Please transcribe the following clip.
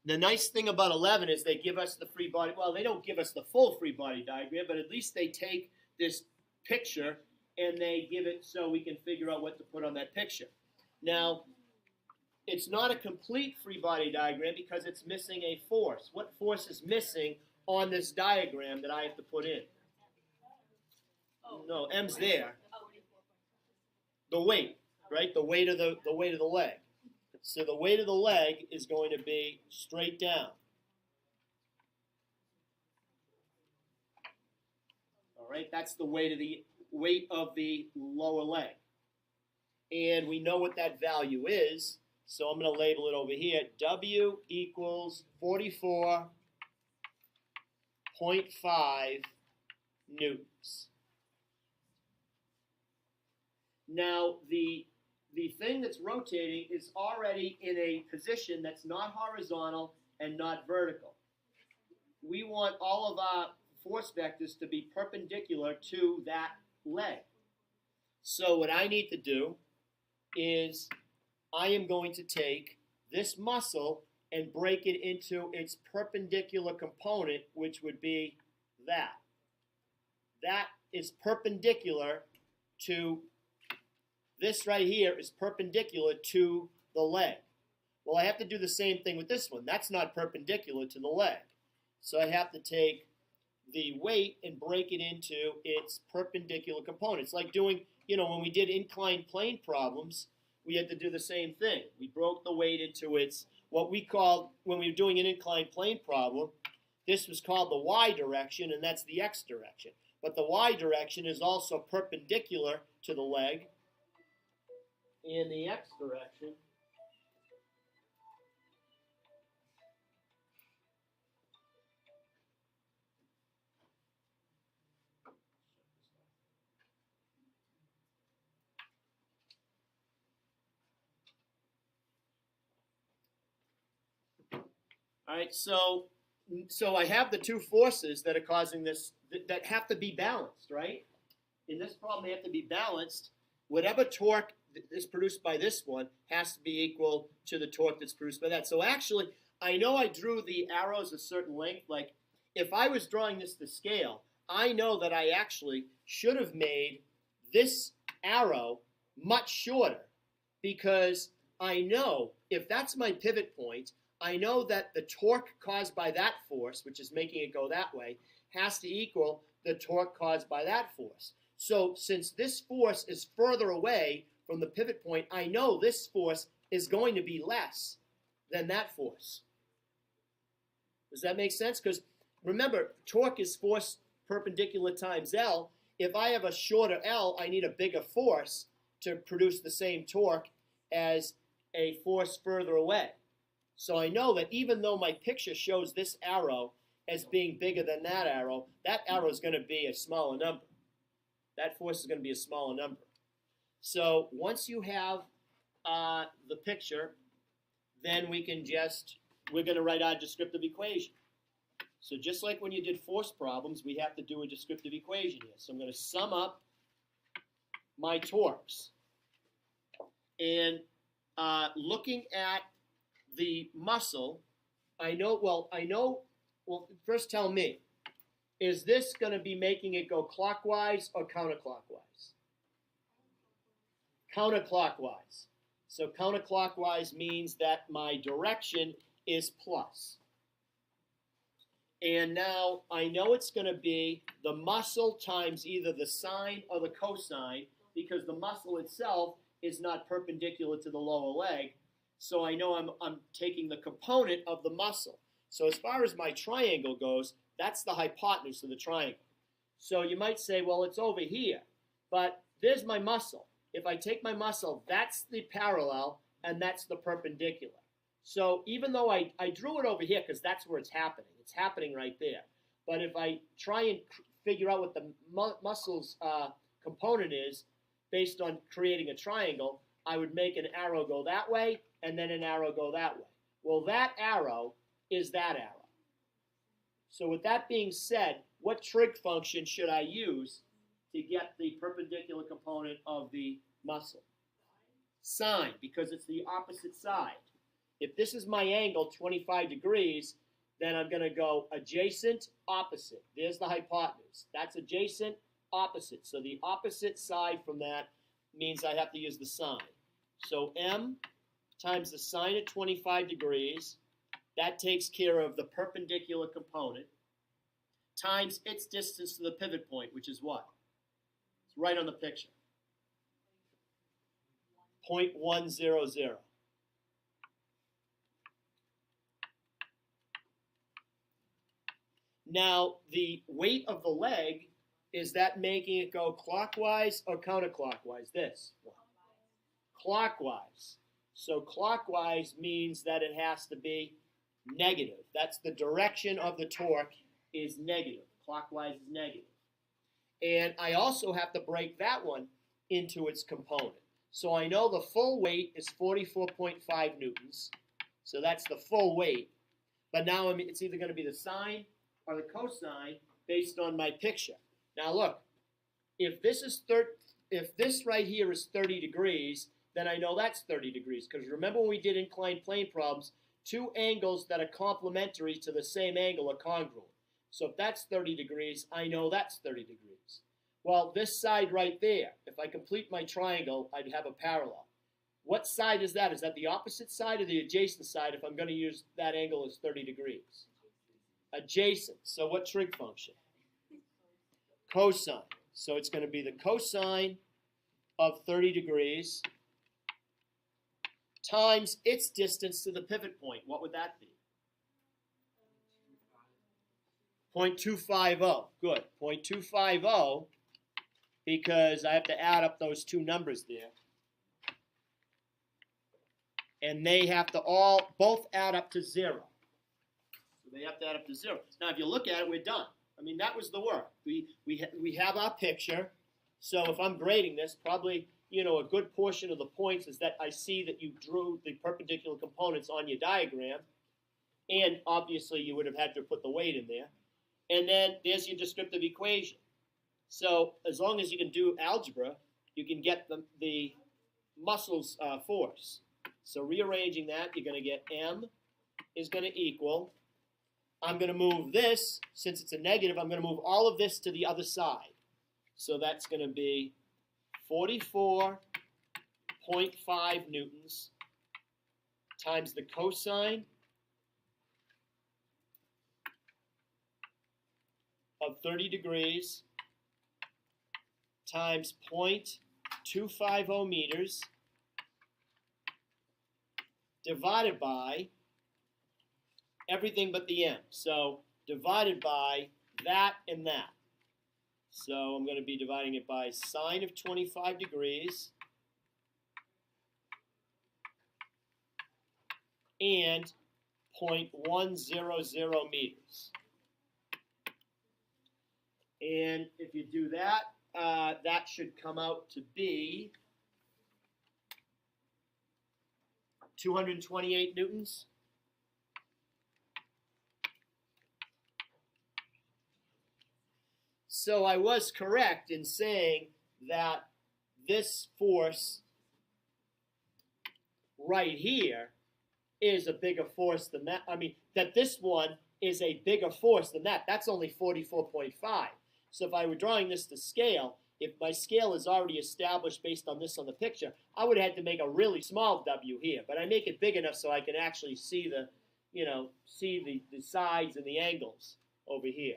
The nice thing about 11 is they give us the free body. Well, they don't give us the full free body diagram, but at least they take this picture and they give it so we can figure out what to put on that picture. Now, it's not a complete free body diagram because it's missing a force. What force is missing on this diagram that I have to put in? No, M's there. The weight, right? The weight of the leg. So the weight of the leg is going to be straight down. All right, that's the weight of the lower leg. And we know what that value is, so I'm going to label it over here. W equals 44.5 newtons. Now, the thing that's rotating is already in a position that's not horizontal and not vertical. We want all of our force vectors to be perpendicular to that leg. So what I need to do is I am going to take this muscle and break it into its perpendicular component, which would be that. That is perpendicular to this right here is perpendicular to the leg. Well, I have to do the same thing with this one. That's not perpendicular to the leg. So I have to take the weight and break it into its perpendicular components. Like doing, when we did inclined plane problems, we had to do the same thing. We broke the weight into its, what we called, when we were doing an inclined plane problem, this was called the y direction, and that's the x direction. But the y direction is also perpendicular to the leg, in the x direction all right, so I have the two forces that are causing this that have to be balanced, right? In this problem, they have to be balanced. Whatever torque is produced by this one has to be equal to the torque that's produced by that. So actually, I know I drew the arrows a certain length. Like, if I was drawing this to scale, I know that I actually should have made this arrow much shorter because I know if that's my pivot point, I know that the torque caused by that force, which is making it go that way, has to equal the torque caused by that force. So since this force is further away from the pivot point, I know this force is going to be less than that force. Does that make sense? Because remember, torque is force perpendicular times L. If I have a shorter L, I need a bigger force to produce the same torque as a force further away. So I know that even though my picture shows this arrow as being bigger than that arrow is going to be a smaller number. That force is going to be a smaller number. So once you have the picture, then we're going to write our descriptive equation. So just like when you did force problems, we have to do a descriptive equation here. So I'm going to sum up my torques. And looking at the muscle, first tell me, is this going to be making it go clockwise or counterclockwise? Counterclockwise. So counterclockwise means that my direction is plus. And now I know it's going to be the muscle times either the sine or the cosine, because the muscle itself is not perpendicular to the lower leg. So I know I'm taking the component of the muscle. So as far as my triangle goes, that's the hypotenuse of the triangle. So you might say, well, it's over here. But there's my muscle. If I take my muscle, that's the parallel, and that's the perpendicular. So even though I drew it over here because that's where it's happening right there. But if I try and figure out what the muscle's component is based on creating a triangle, I would make an arrow go that way and then an arrow go that way. Well, that arrow is that arrow. So with that being said, what trig function should I use to get the perpendicular component of the muscle? Sine, because it's the opposite side. If this is my angle, 25 degrees, then I'm going to go adjacent, opposite. There's the hypotenuse. That's adjacent, opposite. So the opposite side from that means I have to use the sine. So m times the sine of 25 degrees, that takes care of the perpendicular component, times its distance to the pivot point, which is what? It's right on the picture. 0.100. Now, the weight of the leg, is that making it go clockwise or counterclockwise? This. Clockwise. So clockwise means that it has to be negative. That's the direction of the torque is negative. Clockwise is negative. And I also have to break that one into its component. So I know the full weight is 44.5 newtons. So that's the full weight. But now it's either going to be the sine or the cosine based on my picture. Now look, if this right here is 30 degrees, then I know that's 30 degrees. Because remember when we did inclined plane problems, two angles that are complementary to the same angle are congruent. So if that's 30 degrees, I know that's 30 degrees. Well, this side right there, if I complete my triangle, I'd have a parallel. What side is that? Is that the opposite side or the adjacent side if I'm going to use that angle as 30 degrees? Adjacent. So what trig function? Cosine. So it's going to be the cosine of 30 degrees times its distance to the pivot point. What would that be? 0.250. Good. 0.250, because I have to add up those two numbers there. And they have to both add up to 0. So they have to add up to 0. Now, if you look at it, we're done. I mean, that was the work. We have our picture. So if I'm grading this, probably, a good portion of the points is that I see that you drew the perpendicular components on your diagram. And obviously, you would have had to put the weight in there. And then there's your descriptive equation. So as long as you can do algebra, you can get the muscles force. So rearranging that, you're going to get m is going to equal, I'm going to move this, since it's a negative, I'm going to move all of this to the other side. So that's going to be 44.5 newtons times the cosine of 30 degrees times 0.250 meters divided by everything but the m. So divided by that and that. So I'm going to be dividing it by sine of 25 degrees and 0.100 meters. And if you do that, that should come out to be 228 newtons. So I was correct in saying that this force right here is a bigger force than that. I mean, that this one is a bigger force than that. That's only 44.5. So if I were drawing this to scale, if my scale is already established based on this on the picture, I would have had to make a really small W here. But I make it big enough so I can actually see the, see the sides and the angles over here.